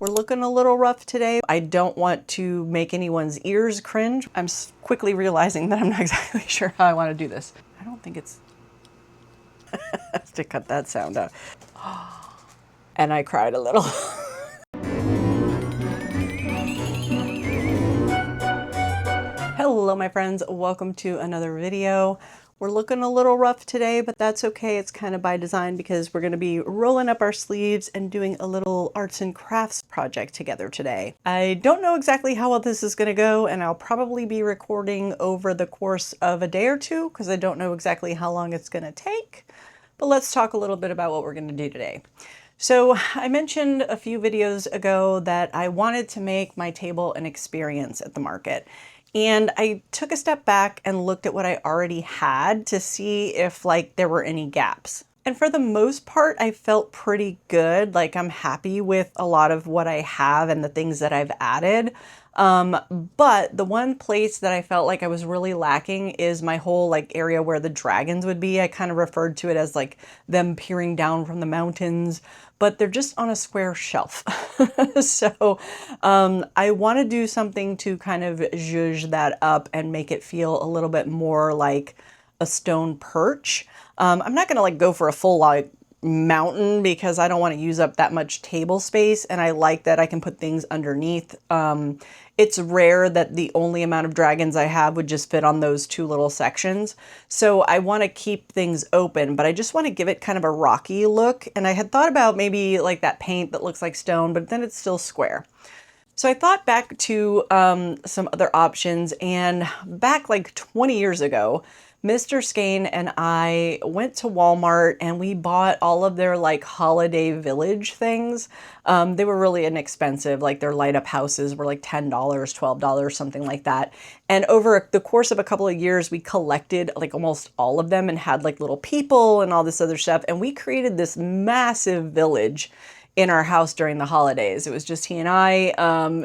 We're looking a little rough today. I don't want to make anyone's ears cringe. I'm quickly realizing that I'm not exactly sure how I want to do this. I don't think it's to cut that sound out. And I cried a little. Hello, my friends. Welcome to another video. We're looking a little rough today, but that's okay. It's kind of by design because we're going to be rolling up our sleeves and doing a little arts and crafts project together today. I don't know exactly how well this is going to go, and I'll probably be recording over the course of a day or two because I don't know exactly how long it's going to take. But let's talk a little bit about what we're going to do today. So I mentioned a few videos ago that I wanted to make my table an experience at the market. And I took a step back and looked at what I already had to see if there were any gaps. And for the most part, I felt pretty good. I'm happy with a lot of what I have and the things that I've added. But the one place that I felt like I was really lacking is my whole area where the dragons would be. I kind of referred to it as them peering down from the mountains, but they're just on a square shelf. So I want to do something to kind of zhuzh that up and make it feel a little bit more like a stone perch. I'm not going to go for a full mountain because I don't want to use up that much table space, and I like that I can put things underneath. It's rare that the only amount of dragons I have would just fit on those two little sections. So I want to keep things open, but I just want to give it kind of a rocky look. And I had thought about maybe that paint that looks like stone, but then it's still square. So I thought back to some other options, and back 20 years ago, Mr. Skein and I went to Walmart and we bought all of their holiday village things. They were really inexpensive. Their light up houses were $10, $12, something like that. And over the course of a couple of years, we collected almost all of them and had little people and all this other stuff. And we created this massive village in our house during the holidays. It was just he and I,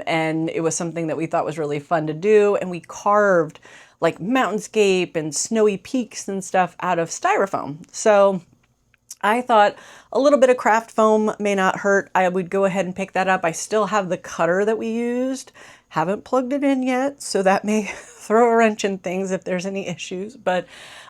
and it was something that we thought was really fun to do. And we carved mountainscape and snowy peaks and stuff out of styrofoam. So I thought a little bit of craft foam may not hurt. I would go ahead and pick that up. I still have the cutter that we used. Haven't plugged it in yet, so that may throw a wrench in things if there's any issues. But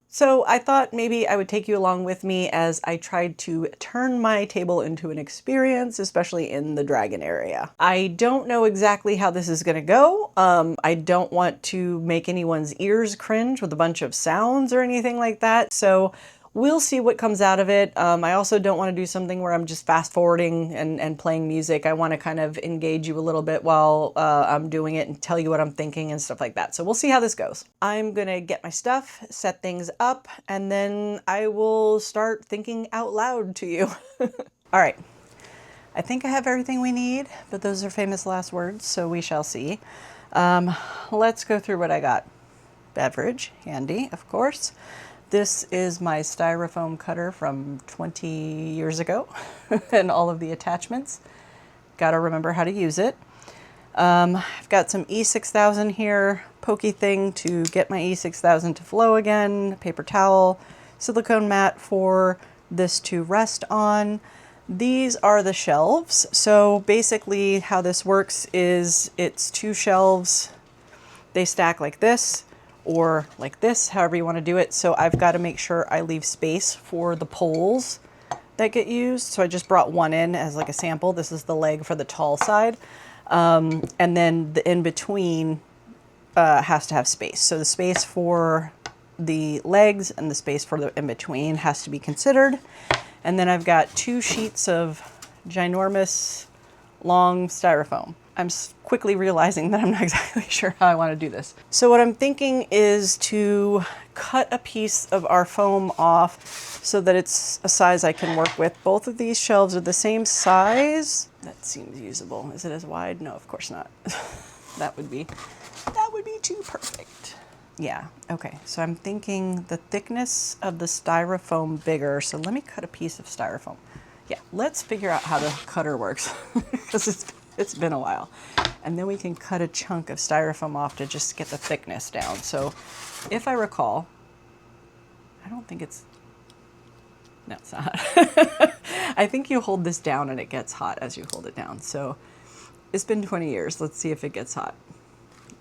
so I thought maybe I would take you along with me as I tried to turn my table into an experience, especially in the dragon area. I don't know exactly how this is going to go. I don't want to make anyone's ears cringe with a bunch of sounds or anything like that. So we'll see what comes out of it. I also don't want to do something where I'm just fast forwarding and playing music. I want to kind of engage you a little bit while I'm doing it and tell you what I'm thinking and stuff like that. So we'll see how this goes. I'm going to get my stuff, set things up, and then I will start thinking out loud to you. All right. I think I have everything we need, but those are famous last words, so we shall see. Let's go through what I got. Beverage, handy, of course. This is my styrofoam cutter from 20 years ago and all of the attachments. Got to remember how to use it. I've got some E6000 here, pokey thing to get my E6000 to flow again, paper towel, silicone mat for this to rest on. These are the shelves. So basically how this works is it's two shelves. They stack like this, or like this, however you want to do it. So I've got to make sure I leave space for the poles that get used. So I just brought one in as a sample. This is the leg for the tall side. And then the in between has to have space. So the space for the legs and the space for the in between has to be considered. And then I've got two sheets of ginormous long styrofoam. I'm quickly realizing that I'm not exactly sure how I want to do this. So what I'm thinking is to cut a piece of our foam off so that it's a size I can work with. Both of these shelves are the same size. That seems usable. Is it as wide? No, of course not. That would be too perfect. Yeah, okay. So I'm thinking the thickness of the styrofoam bigger. So let me cut a piece of styrofoam. Yeah, let's figure out how the cutter works because it's been a while. And then we can cut a chunk of styrofoam off to just get the thickness down. So if I recall, I don't think it's, no, it's not. I think you hold this down and it gets hot as you hold it down. So It's been 20 years. Let's see if it gets hot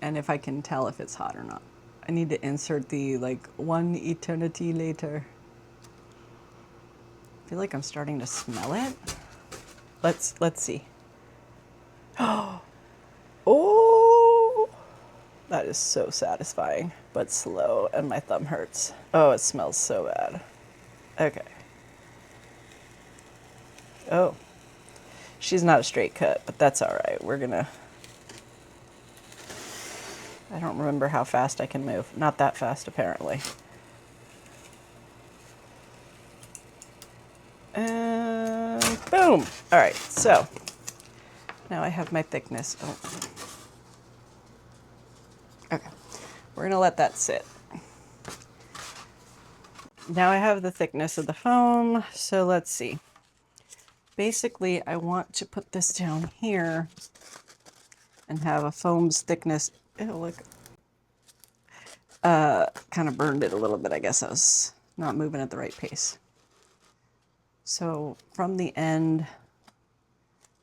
and if I can tell if it's hot or not. I need to insert the like 1 eternity later. I feel like I'm starting to smell it. Let's see. Oh, that is so satisfying, but slow, and my thumb hurts. Oh, it smells so bad. Okay. Oh, she's not a straight cut, but that's all right. We're gonna, I don't remember how fast I can move. Not that fast, apparently. And boom. All right, so now I have my thickness. Oh. Okay, we're gonna let that sit. Now I have the thickness of the foam, so let's see. Basically, I want to put this down here and have a foam's thickness. Ew, look. Kind of burned it a little bit. I guess I was not moving at the right pace. So from the end,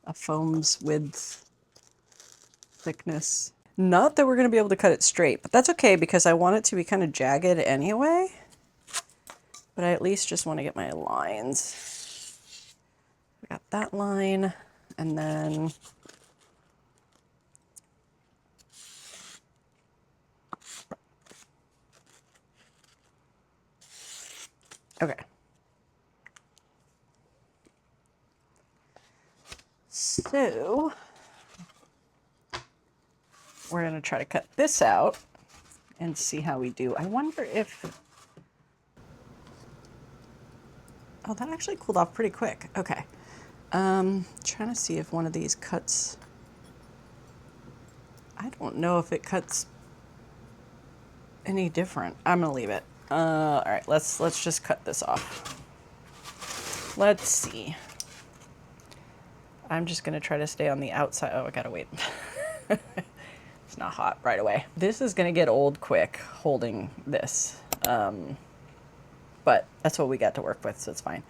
a foam's width, thickness. Not that we're going to be able to cut it straight, but that's okay because I want it to be kind of jagged anyway. But I at least just want to get my lines. I got that line, and then okay. So we're going to try to cut this out and see how we do. I wonder if, oh, that actually cooled off pretty quick. Okay. Trying to see if one of these cuts, I don't know if it cuts any different. I'm gonna leave it. All right, let's just cut this off. Let's see. I'm just gonna try to stay on the outside. Oh, I gotta wait. It's not hot right away. This is gonna get old quick holding this, but that's what we got to work with, so it's fine.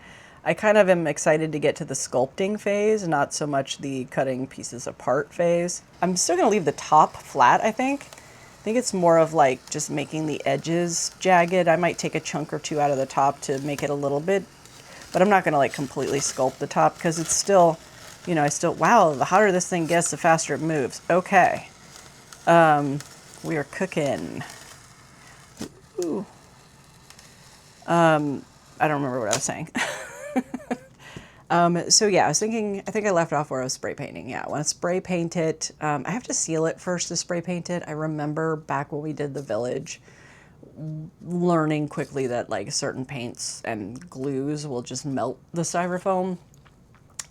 I kind of am excited to get to the sculpting phase, not so much the cutting pieces apart phase. I'm still gonna leave the top flat, I think. I think it's more of like just making the edges jagged. I might take a chunk or two out of the top to make it a little bit, but I'm not gonna like completely sculpt the top because it's still, you know, wow, the hotter this thing gets, the faster it moves. Okay. We are cooking. Ooh. I don't remember what I was saying. So yeah, I think I left off where I was spray painting. Yeah, I want to spray paint it. I have to seal it first to spray paint it. I remember back when we did the village, learning quickly that like certain paints and glues will just melt the styrofoam.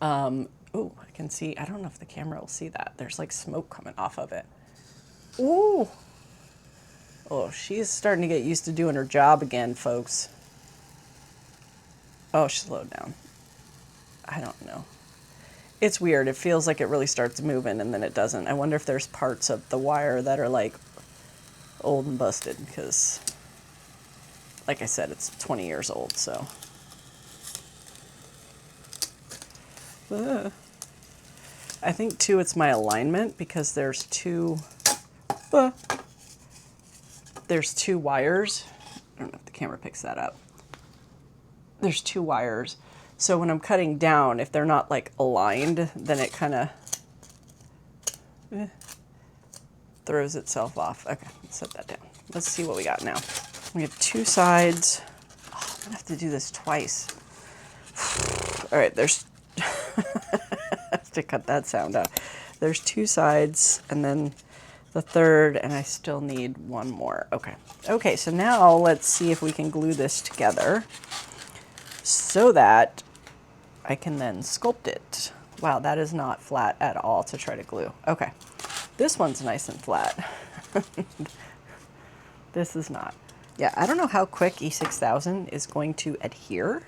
Oh, I can see, I don't know if the camera will see that. There's like smoke coming off of it. Ooh. Oh, she's starting to get used to doing her job again, folks. Oh, she slowed down. I don't know. It's weird. It feels like it really starts moving and then it doesn't. I wonder if there's parts of the wire that are like old and busted because, like I said, it's 20 years old, so. I think too it's my alignment because there's two wires. I don't know if the camera picks that up. There's two wires. So when I'm cutting down, if they're not like aligned, then it kind of throws itself off. Okay, let's set that down. Let's see what we got now. We have two sides. Oh, I'm gonna have to do this twice. All right, there's, I have to cut that sound out. There's two sides and then the third, and I still need one more. Okay. Okay, so now let's see if we can glue this together so that I can then sculpt it. Wow, that is not flat at all to try to glue. Okay, this one's nice and flat. This is not. Yeah, I don't know how quick E6000 is going to adhere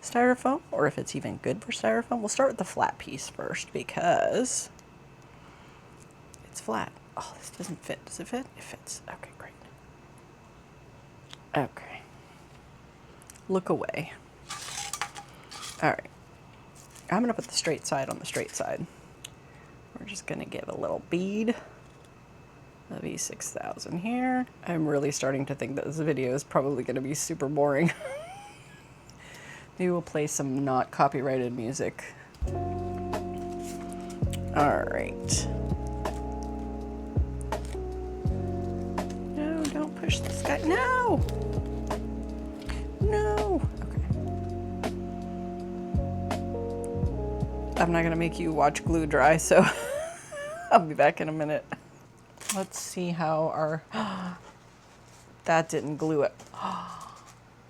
styrofoam, or if it's even good for styrofoam. We'll start with the flat piece first because it's flat. Oh, this doesn't fit. Does it fit? It fits. Okay, great. Okay. Look away. All right. I'm going to put the straight side on the straight side. We're We're just gonna give a little bead of E6000 here. I'm really starting to think that this video is probably gonna be super boring. Maybe we'll play some not copyrighted music. All right. No, don't push this guy. No! No! Okay. I'm not gonna make you watch glue dry, so I'll be back in a minute. Let's see how our... That didn't glue it.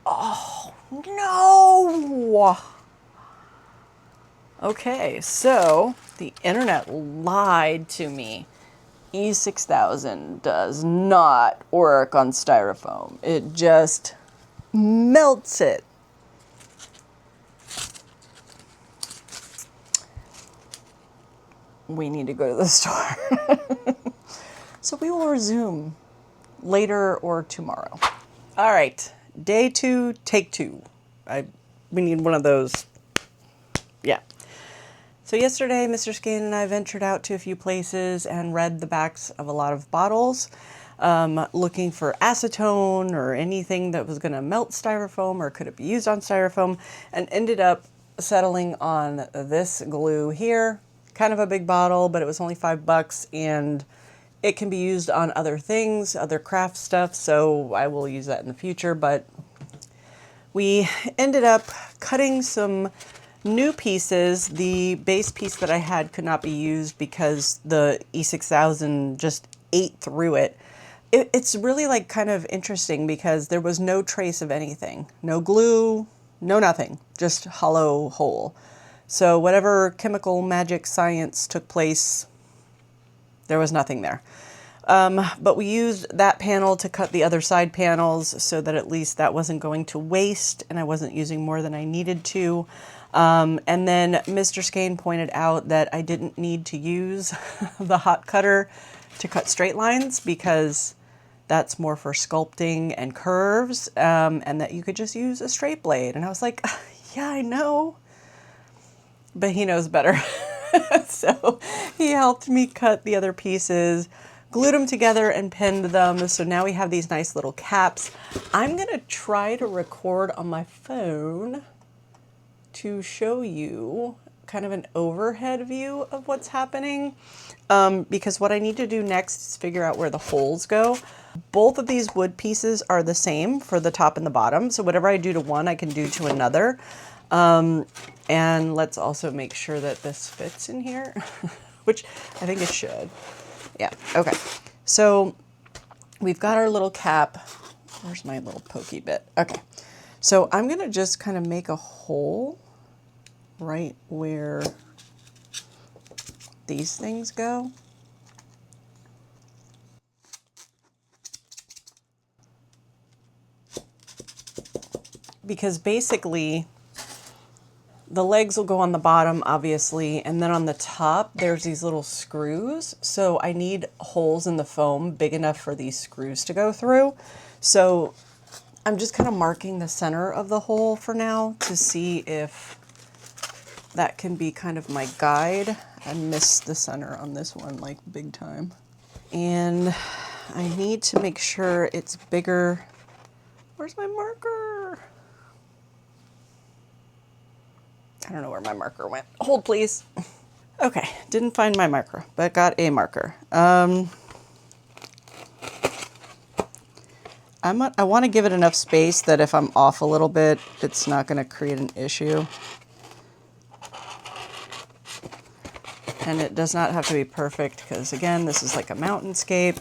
Oh, no! Okay, so the internet lied to me. E6000 does not work on styrofoam. It just melts it. We need to go to the store. So we will resume later or tomorrow. All right, day 2, take 2. We need one of those. Yeah. So yesterday, Mr. Skein and I ventured out to a few places and read the backs of a lot of bottles, looking for acetone or anything that was going to melt styrofoam or could it be used on styrofoam, and ended up settling on this glue here. Kind of a big bottle, but it was only $5 and it can be used on other things, other craft stuff, so I will use that in the future. But we ended up cutting some new pieces. The base piece that I had could not be used because the E6000 just ate through it. It's really like kind of interesting because there was no trace of anything. No glue, no nothing, just hollow hole. So whatever chemical magic science took place, there was nothing there. But we used that panel to cut the other side panels so that at least that wasn't going to waste and I wasn't using more than I needed to. And then Mr. Skein pointed out that I didn't need to use the hot cutter to cut straight lines because that's more for sculpting and curves, and that you could just use a straight blade. And I was like, yeah, I know. But he knows better. So he helped me cut the other pieces, glued them together and pinned them. So now we have these nice little caps. I'm gonna try to record on my phone to show you kind of an overhead view of what's happening. Because what I need to do next is figure out where the holes go. Both of these wood pieces are the same for the top and the bottom. So whatever I do to one, I can do to another. And let's also make sure that this fits in here, which I think it should. Yeah, okay. So we've got our little cap. Where's my little pokey bit? Okay. So I'm gonna just kind of make a hole right where these things go. Because basically the legs will go on the bottom, obviously, and then on the top, there's these little screws. So I need holes in the foam big enough for these screws to go through. So I'm just kind of marking the center of the hole for now to see if that can be kind of my guide. I missed the center on this one, like big time. And I need to make sure it's bigger. Where's my marker? I don't know where my marker went. Hold, please. Okay, didn't find my marker, but got a marker. I want to give it enough space that if I'm off a little bit, it's not going to create an issue. And it does not have to be perfect because, again, this is like a mountainscape.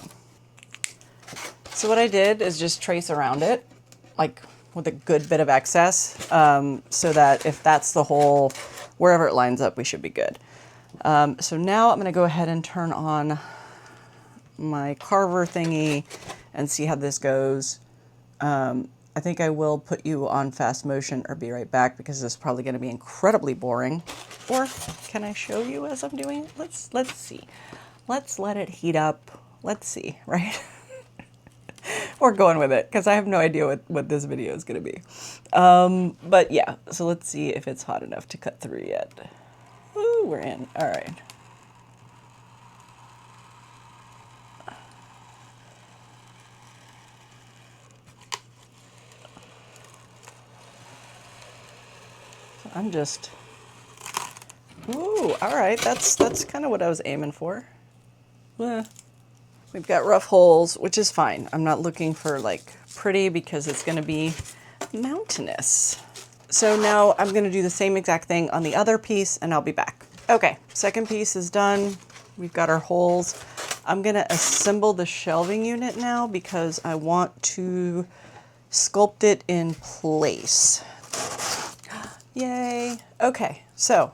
So what I did is just trace around it, like with a good bit of excess, so that if that's the hole, wherever it lines up, we should be good. So now I'm going to go ahead and turn on my carver thingy and see how this goes. I think I will put you on fast motion or be right back because this is probably going to be incredibly boring. Or can I show you as I'm doing it? Let's see. Let's let it heat up. Let's see, right? We're going with it because I have no idea what this video is going to be. But yeah, so let's see if it's hot enough to cut through yet. Ooh, we're in. All right. I'm just, ooh, all right, that's kind of what I was aiming for. We've got rough holes, which is fine. I'm not looking for like pretty because it's gonna be mountainous. So now I'm gonna do the same exact thing on the other piece and I'll be back. Okay, second piece is done. We've got our holes. I'm gonna assemble the shelving unit now because I want to sculpt it in place. Yay. Okay, so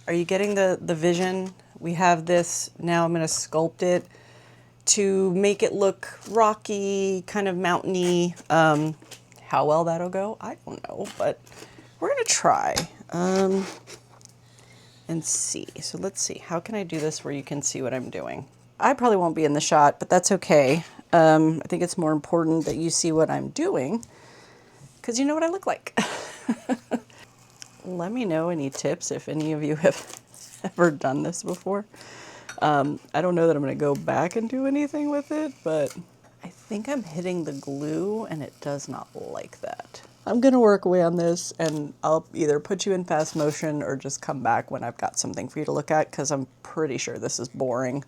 are you getting the vision? We have this, now I'm gonna sculpt it to make it look rocky, kind of mountainy. How well that'll go, I don't know, but we're gonna try and see. So let's see, how can I do this where you can see what I'm doing? I probably won't be in the shot, but that's okay. I think it's more important that you see what I'm doing because you know what I look like. Let me know any tips if any of you have ever done this before. I don't know that I'm going to go back and do anything with it, but I think I'm hitting the glue and it does not like that. I'm going to work away on this and I'll either put you in fast motion or just come back when I've got something for you to look at because I'm pretty sure this is boring.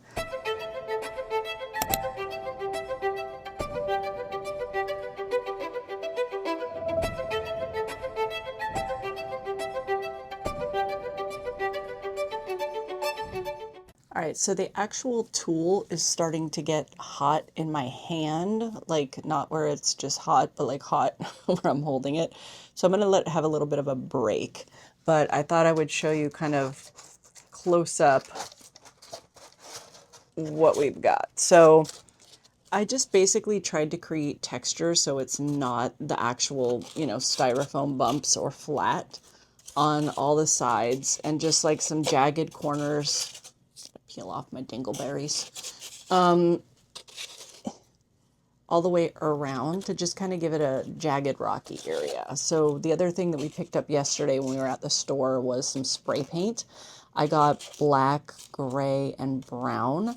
All right, so the actual tool is starting to get hot in my hand, like not where it's just hot, but like hot where I'm holding it. So I'm gonna let it have a little bit of a break, but I thought I would show you kind of close up what we've got. So I just basically tried to create texture so it's not the actual, you know, styrofoam bumps or flat on all the sides and just like some jagged corners. Peel off my dingleberries, all the way around to just kind of give it a jagged rocky area. So the other thing that we picked up yesterday when we were at the store was some spray paint. I got black, gray, and brown.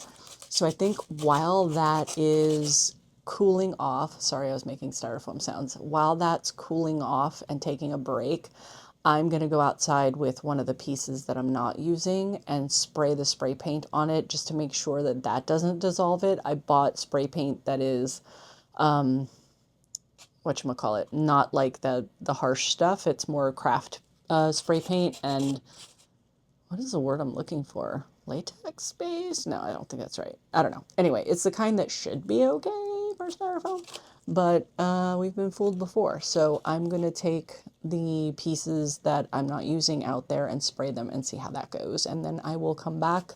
So I think while that is cooling off, sorry, I was making styrofoam sounds. While that's cooling off and taking a break, I'm going to go outside with one of the pieces that I'm not using and spray the spray paint on it just to make sure that that doesn't dissolve it. I bought spray paint that is, whatchamacallit, not like the harsh stuff. It's more craft spray paint and what is the word I'm looking for? Latex based? No, I don't think that's right. I don't know. Anyway, it's the kind that should be okay for styrofoam, but we've been fooled before. So I'm going to take the pieces that I'm not using out there and spray them and see how that goes. And then I will come back,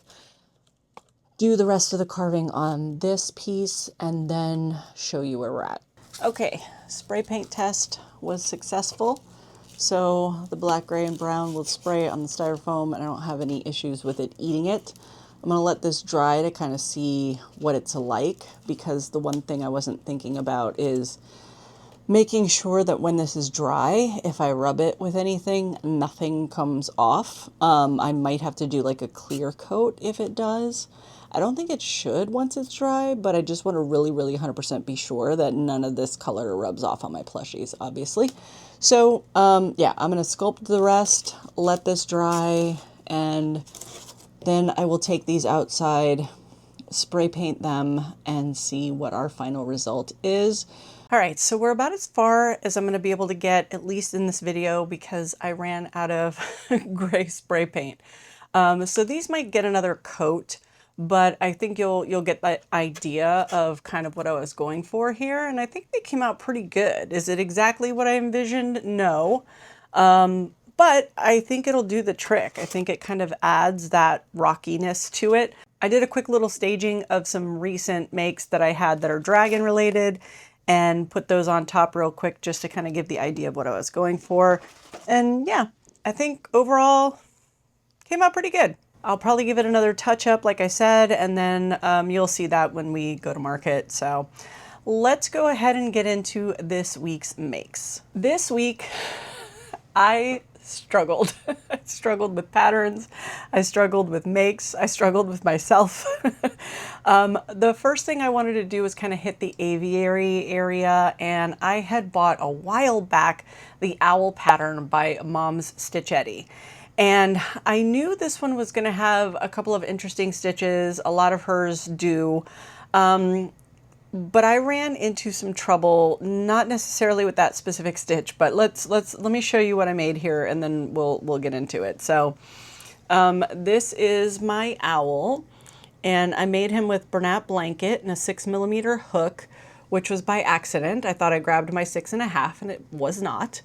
do the rest of the carving on this piece, and then show you where we're at. Okay, spray paint test was successful. So the black, gray, and brown will spray on the styrofoam and I don't have any issues with it eating it. I'm going to let this dry to kind of see what it's like because the one thing I wasn't thinking about is making sure that when this is dry, if I rub it with anything, nothing comes off. I might have to do like a clear coat if it does. I don't think it should once it's dry, but I just want to really 100% be sure that none of this color rubs off on my plushies, obviously. So yeah, I'm going to sculpt the rest, let this dry, and then I will take these outside, spray paint them, and see what our final result is. All right, so we're about as far as I'm going to be able to get, at least in this video, because I ran out of gray spray paint. So these might get another coat, but I think you'll get the idea of kind of what I was going for here, and I think they came out pretty good. Is it exactly what I envisioned? No. But I think it'll do the trick. I think it kind of adds that rockiness to it. I did a quick little staging of some recent makes that I had that are dragon related and put those on top real quick just to kind of give the idea of what I was going for. And yeah, I think overall came out pretty good. I'll probably give it another touch up, like I said, and then you'll see that when we go to market. So let's go ahead and get into this week's makes. This week, I struggled. I struggled with patterns. I struggled with makes. I struggled with myself. The first thing I wanted to do was kind of hit the aviary area, and I had bought a while back the owl pattern by Mom's Stitchetti. And I knew this one was going to have a couple of interesting stitches. A lot of hers do. But I ran into some trouble, not necessarily with that specific stitch, but let me show you what I made here, and then we'll get into it. So this is my owl, and I made him with Bernat blanket and a 6mm hook, which was by accident. I thought I grabbed my 6.5, and it was not.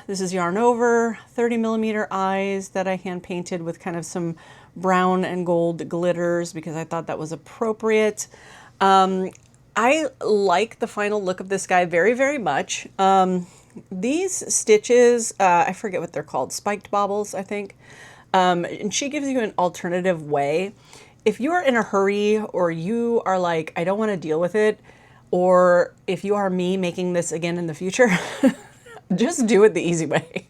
This is yarn over, 30mm eyes that I hand painted with kind of some brown and gold glitters because I thought that was appropriate. I like the final look of this guy very, very much. These stitches, I forget what they're called, spiked bobbles, I think. And she gives you an alternative way. If you are in a hurry, or you are like, I don't want to deal with it, or if you are me making this again in the future, just do it the easy way.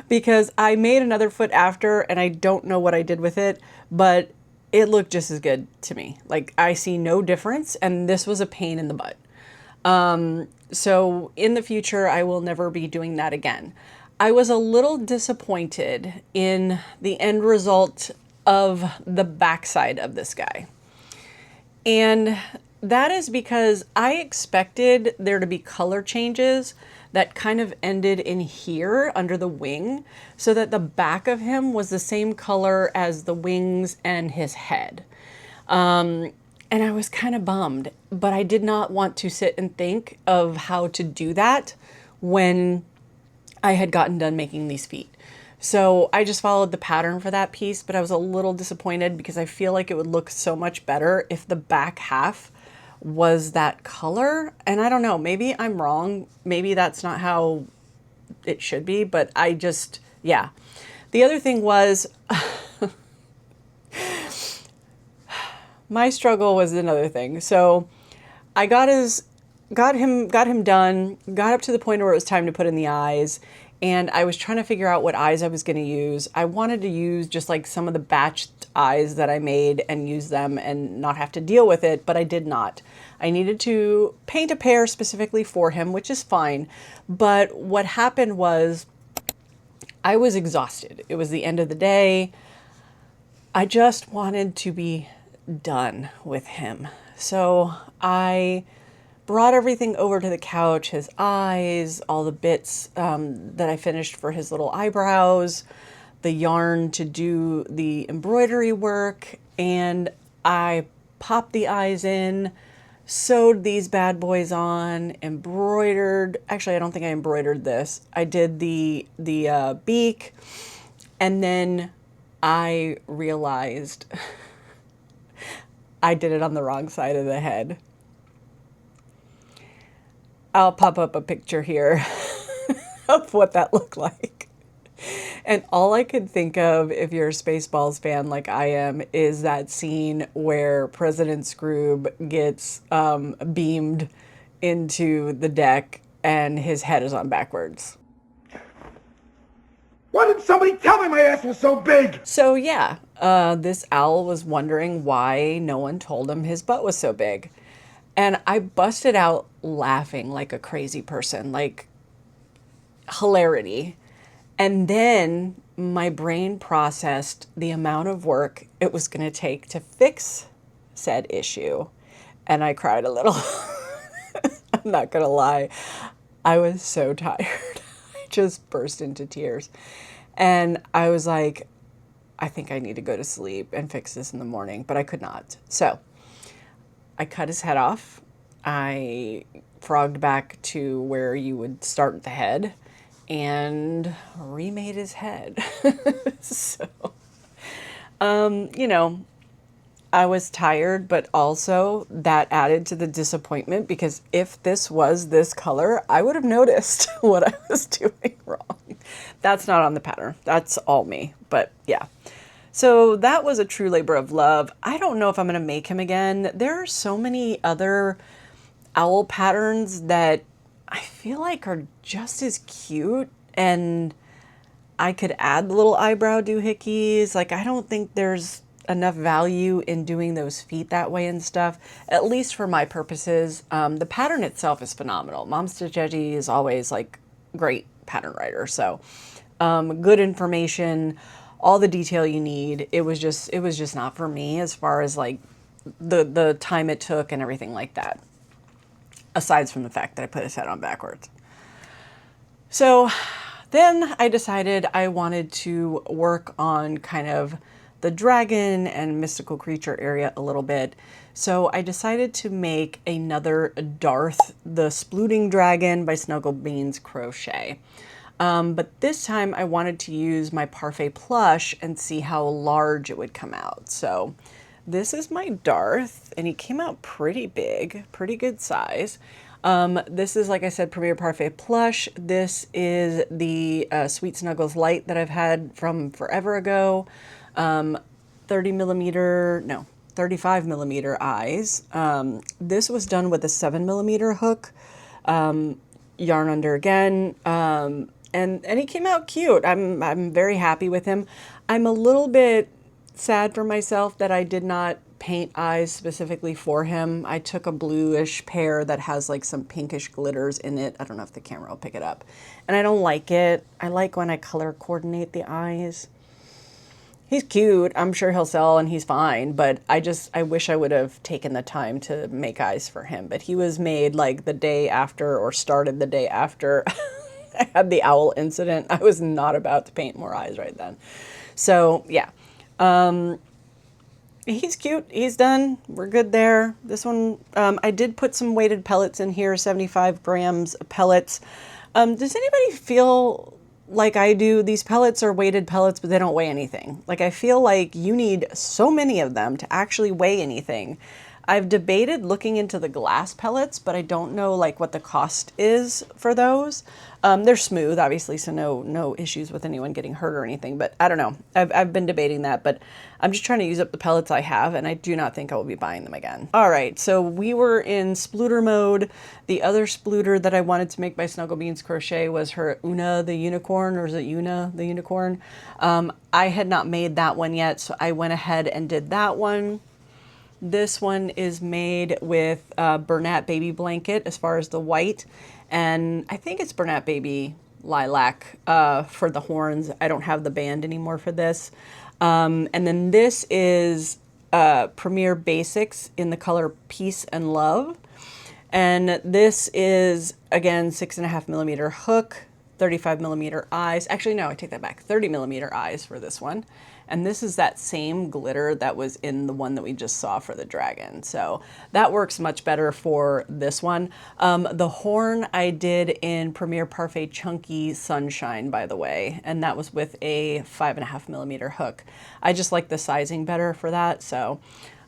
Because I made another foot after, and I don't know what I did with it, but it looked just as good to me. Like, I see no difference, and this was a pain in the butt. So in the future, I will never be doing that again. I was a little disappointed in the end result of the backside of this guy. And that is because I expected there to be color changes that kind of ended in here under the wing, so that the back of him was the same color as the wings and his head. And I was kind of bummed, but I did not want to sit and think of how to do that when I had gotten done making these feet. So I just followed the pattern for that piece, but I was a little disappointed because I feel like it would look so much better if the back half was that color. And I don't know, maybe I'm wrong. Maybe that's not how it should be, but I just, yeah. The other thing was, my struggle was another thing. So I got him done, got up to the point where it was time to put in the eyes, and I was trying to figure out what eyes I was going to use. I wanted to use just like some of the batched eyes that I made and use them and not have to deal with it, but I did not. I needed to paint a pair specifically for him, which is fine. But what happened was I was exhausted. It was the end of the day. I just wanted to be done with him. So I brought everything over to the couch, his eyes, all the bits that I finished for his little eyebrows, the yarn to do the embroidery work, and I popped the eyes in, sewed these bad boys on, embroidered. Actually, I don't think I embroidered this. I did the beak, and then I realized I did it on the wrong side of the head. I'll pop up a picture here of what that looked like. And all I could think of, if you're a Spaceballs fan like I am, is that scene where President Scroob gets beamed into the deck and his head is on backwards. Why didn't somebody tell me my ass was so big? So yeah, this owl was wondering why no one told him his butt was so big. And I busted out laughing like a crazy person, like hilarity. And then my brain processed the amount of work it was going to take to fix said issue. And I cried a little. I'm not going to lie. I was so tired. I just burst into tears. And I was like, I think I need to go to sleep and fix this in the morning, but I could not. So I cut his head off. I frogged back to where you would start the head and remade his head. So, you know, I was tired, but also that added to the disappointment, because if this was this color, I would have noticed what I was doing wrong. That's not on the pattern. That's all me, but yeah. So that was a true labor of love. I don't know if I'm going to make him again. There are so many other owl patterns that I feel like are just as cute, and I could add the little eyebrow doohickeys. Like, I don't think there's enough value in doing those feet that way and stuff, at least for my purposes. The pattern itself is phenomenal. Mom Stitch Edgy is always like great pattern writer. So good information, all the detail you need. It was just not for me as far as like the time it took and everything like that. Aside from the fact that I put his head on backwards. So then I decided I wanted to work on kind of the dragon and mystical creature area a little bit. So I decided to make another Darth, the Splooting Dragon by Snuggle Beans Crochet. But this time I wanted to use my Parfait plush and see how large it would come out. So this is my Darth, and he came out pretty big, pretty good size. This is, like I said, Premier Parfait plush. This is the Sweet Snuggles Light that I've had from forever ago. 35 millimeter eyes. This was done with a 7 millimeter hook, yarn under again, and he came out cute. I'm very happy with him. I'm a little bit sad for myself that I did not paint eyes specifically for him. I took a bluish pair that has like some pinkish glitters in it. I don't know if the camera will pick it up. And I don't like it. I like when I color coordinate the eyes. He's cute. I'm sure he'll sell and he's fine, but I wish I would have taken the time to make eyes for him. But he was made like the day after, or started the day after I had the owl incident. I was not about to paint more eyes right then. So yeah, he's cute. He's done. We're good there. This one, I did put some weighted pellets in here, 75 grams of pellets. Does anybody feel like I do? These pellets are weighted pellets, but they don't weigh anything. Like, I feel like you need so many of them to actually weigh anything. I've debated looking into the glass pellets, but I don't know like what the cost is for those. They're smooth, obviously, so no issues with anyone getting hurt or anything, but I don't know. I've been debating that, but I'm just trying to use up the pellets I have, and I do not think I will be buying them again. All right, so we were in splooter mode. The other splooter that I wanted to make by Snuggle Beans Crochet was her Una the Unicorn, or is it Una the Unicorn? I had not made that one yet, so I went ahead and did that one. This one is made with Bernat Baby Blanket as far as the white, and I think it's Bernat Baby Lilac for the horns. I don't have the band anymore for this. And then this is Premier Basics in the color Peace and Love. And this is, again, 6.5 millimeter hook, 35 millimeter eyes. Actually, no, I take that back. 30 millimeter eyes for this one. And this is that same glitter that was in the one that we just saw for the dragon. So that works much better for this one. The horn I did in Premier Parfait Chunky Sunshine, by the way, and that was with a 5.5 millimeter hook. I just like the sizing better for that. So,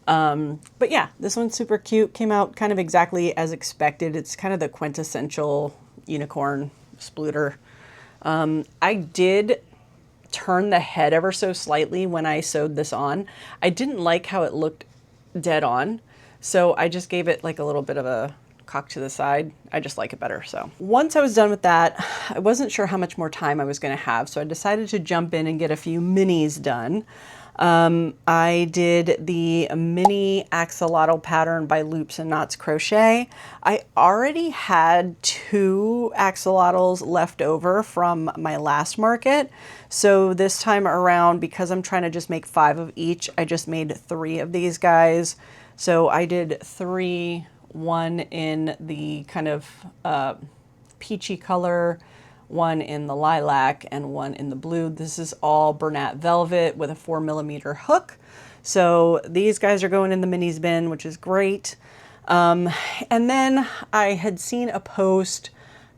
but yeah, this one's super cute. Came out kind of exactly as expected. It's kind of the quintessential unicorn splooter. I did turn the head ever so slightly when I sewed this on. I didn't like how it looked dead on, so I just gave it like a little bit of a cock to the side. I just like it better. So once I was done with that, I wasn't sure how much more time I was going to have, so I decided to jump in and get a few minis done. I did the mini axolotl pattern by Loops and Knots Crochet. I already had 2 axolotls left over from my last market. So this time around, because I'm trying to just make 5 of each, I just made 3 of these guys. So I did 3, 1 in the kind of peachy color, 1 in the lilac, and 1 in the blue. This is all Bernat Velvet with a 4 millimeter hook. So these guys are going in the minis bin, which is great. And then I had seen a post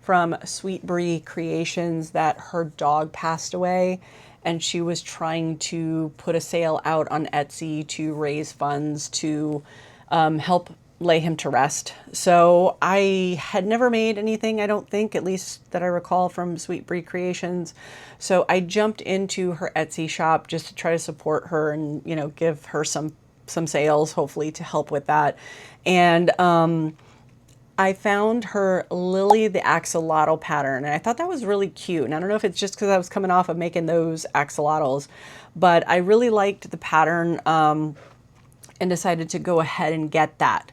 from Sweet Brie Creations that her dog passed away, and she was trying to put a sale out on Etsy to raise funds to help lay him to rest. So I had never made anything, I don't think, at least that I recall, from Sweet Brie Creations. So I jumped into her Etsy shop just to try to support her and, you know, give her some sales, hopefully, to help with that. And I found her Lily the Axolotl pattern, and I thought that was really cute. And I don't know if it's just because I was coming off of making those axolotls, but I really liked the pattern and decided to go ahead and get that.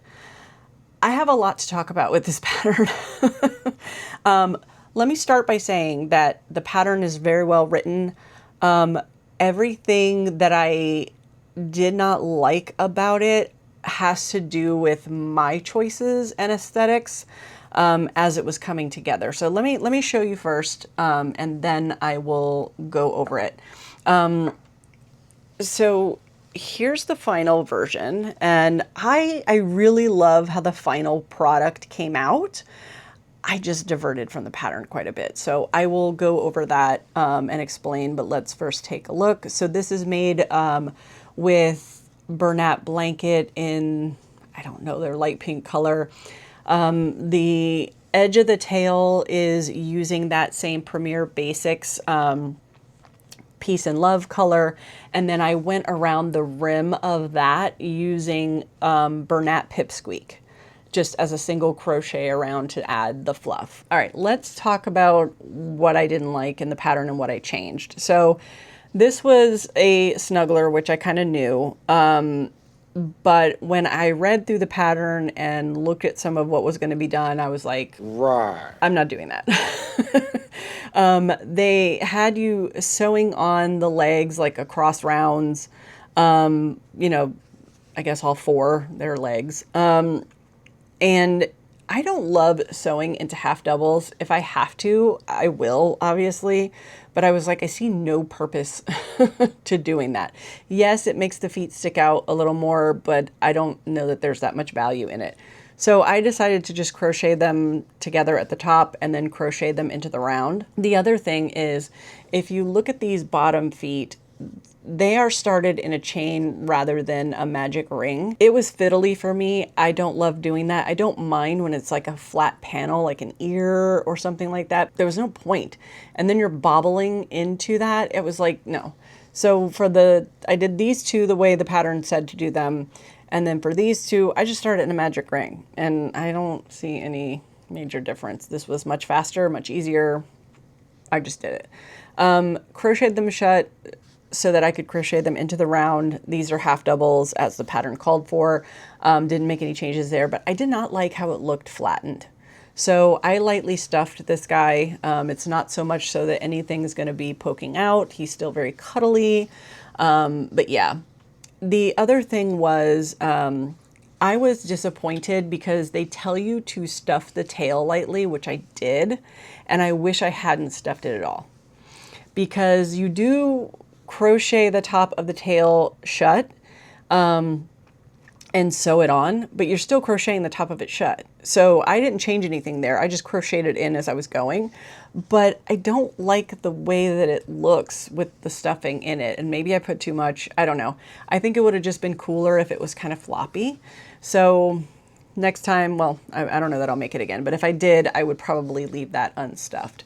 I have a lot to talk about with this pattern. Let me start by saying that the pattern is very well written. Everything that I did not like about it has to do with my choices and aesthetics as it was coming together. So let me show you first, and then I will go over it. So here's the final version, and I really love how the final product came out. I just diverted from the pattern quite a bit. So I will go over that and explain, but let's first take a look. So this is made with Bernat blanket in, I don't know, their light pink color. The edge of the tail is using that same Premier Basics Peace and Love color. And then I went around the rim of that using Bernat Pipsqueak, just as a single crochet around to add the fluff. All right, let's talk about what I didn't like in the pattern and what I changed. So this was a snuggler, which I kind of knew. But when I read through the pattern and looked at some of what was going to be done, I was like, Right. I'm not doing that. They had you sewing on the legs like across rounds, you know, I guess all four, their legs. And I don't love sewing into half doubles. If I have to, I will, obviously. But I was like, I see no purpose to doing that. Yes, it makes the feet stick out a little more, but I don't know that there's that much value in it. So I decided to just crochet them together at the top and then crochet them into the round. The other thing is, if you look at these bottom feet, they are started in a chain rather than a magic ring. It was fiddly for me. I don't love doing that. I don't mind when it's like a flat panel, like an ear or something like that. There was no point. And then you're bobbling into that. It was like, no. So I did these two the way the pattern said to do them. And then for these two, I just started in a magic ring. And I don't see any major difference. This was much faster, much easier. I just did it. Crocheted them shut so that I could crochet them into the round. These are half doubles as the pattern called for. Didn't make any changes there, but I did not like how it looked flattened. So I lightly stuffed this guy. It's not so much so that anything's gonna be poking out. He's still very cuddly. But yeah, the other thing was, I was disappointed because they tell you to stuff the tail lightly, which I did, and I wish I hadn't stuffed it at all. Because you do crochet the top of the tail shut and sew it on, but you're still crocheting the top of it shut. So I didn't change anything there. I just crocheted it in as I was going, but I don't like the way that it looks with the stuffing in it. And maybe I put too much, I don't know. I think it would have just been cooler if it was kind of floppy. So next time, well, I don't know that I'll make it again, but if I did, I would probably leave that unstuffed.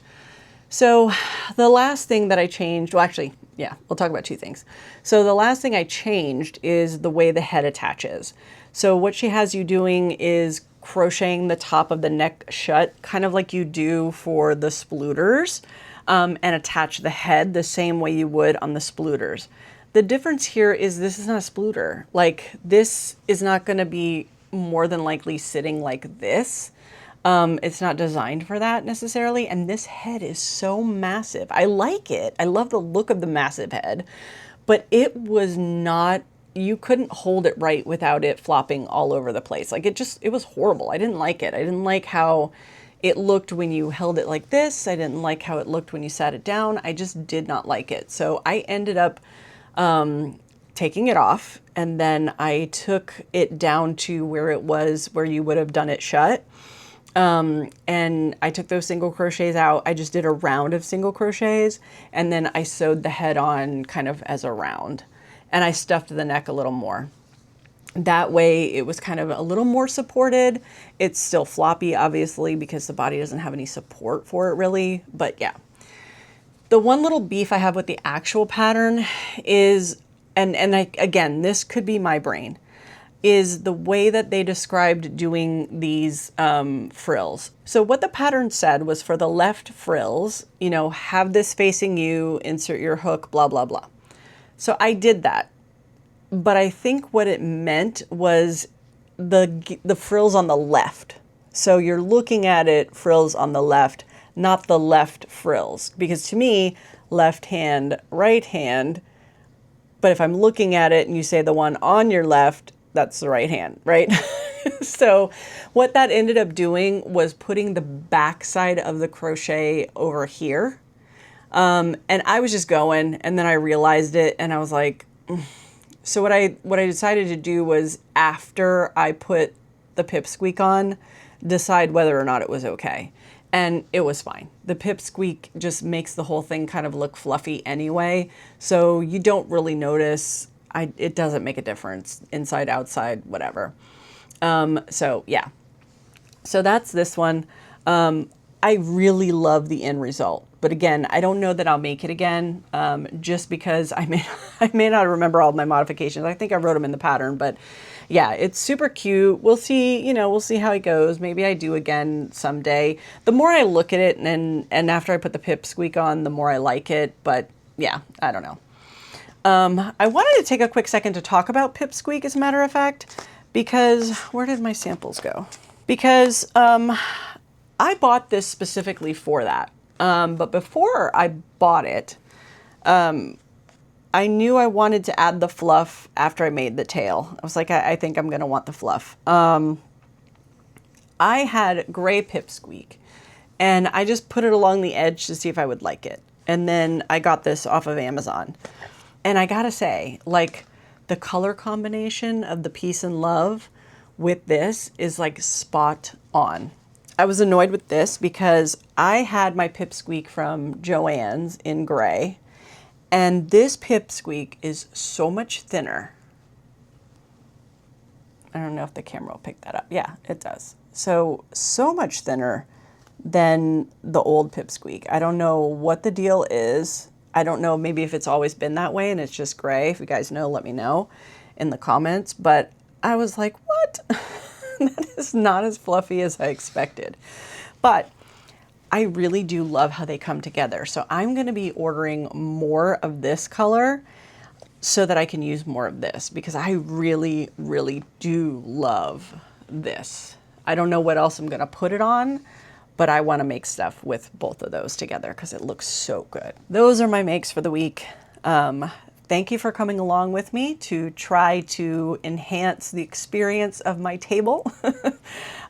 So the last thing that I changed, well, actually, yeah, we'll talk about two things. So the last thing I changed is the way the head attaches. So what she has you doing is crocheting the top of the neck shut, kind of like you do for the splooters, and attach the head the same way you would on the splooters. The difference here is this is not a splooter. Like, this is not going to be more than likely sitting like this. It's not designed for that necessarily. And this head is so massive. I like it. I love the look of the massive head, but it was not, you couldn't hold it right without it flopping all over the place. Like, it was horrible. I didn't like it. I didn't like how it looked when you held it like this. I didn't like how it looked when you sat it down. I just did not like it. So I ended up, taking it off, and then I took it down to where it was, where you would have done it shut. And I took those single crochets out. I just did a round of single crochets, and then I sewed the head on kind of as a round, and I stuffed the neck a little more. That way it was kind of a little more supported. It's still floppy, obviously, because the body doesn't have any support for it really, but yeah. The one little beef I have with the actual pattern is, again, this could be my brain. is the way that they described doing these frills. So what the pattern said was for the left frills, you know, have this facing you, insert your hook, blah, blah, blah. So I did that. But I think what it meant was the frills on the left. So you're looking at it, frills on the left, not the left frills. Because to me, left hand, right hand, but if I'm looking at it and you say the one on your left, that's the right hand, right? So what that ended up doing was putting the back side of the crochet over here. And I was just going, and then I realized it, and I was like, So what I decided to do was, after I put the pipsqueak on, decide whether or not it was okay. And it was fine. The pipsqueak just makes the whole thing kind of look fluffy anyway, so you don't really notice. It doesn't make a difference, inside, outside, whatever. So yeah. So that's this one. I really love the end result. But again, I don't know that I'll make it again, just because I may not remember all of my modifications. I think I wrote them in the pattern, but yeah, it's super cute. We'll see, you know, we'll see how it goes. Maybe I do again someday. The more I look at it, and after I put the pipsqueak on, the more I like it. But yeah, I don't know. I wanted to take a quick second to talk about pipsqueak, as a matter of fact, because where did my samples go? Because I bought this specifically for that. But before I bought it, I knew I wanted to add the fluff after I made the tail. I was like, I think I'm going to want the fluff. I had gray pipsqueak, and I just put it along the edge to see if I would like it. And then I got this off of Amazon. And I gotta say, like, the color combination of the Peace and Love with this is like spot on. I was annoyed with this because I had my pipsqueak from Joann's in gray, and this pipsqueak is so much thinner. I don't know if the camera will pick that up. Yeah, it does. So much thinner than the old pipsqueak. I don't know what the deal is. I don't know, maybe if it's always been that way and it's just gray. If you guys know, let me know in the comments. But I was like, what? That is not as fluffy as I expected. But I really do love how they come together. So I'm going to be ordering more of this color so that I can use more of this, because I really, really do love this. I don't know what else I'm going to put it on, but I want to make stuff with both of those together because it looks so good. Those are my makes for the week. Thank you for coming along with me to try to enhance the experience of my table.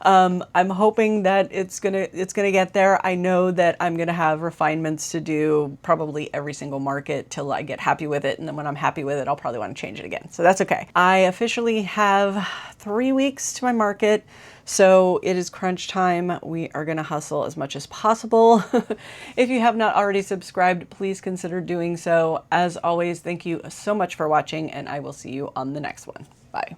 I'm hoping that it's gonna get there. I know that I'm gonna have refinements to do probably every single market till I get happy with it, and then when I'm happy with it, I'll probably want to change it again. So that's okay. I officially have 3 weeks to my market. So it is crunch time. We are going to hustle as much as possible. If you have not already subscribed, please consider doing so. As always, thank you so much for watching, and I will see you on the next one. Bye.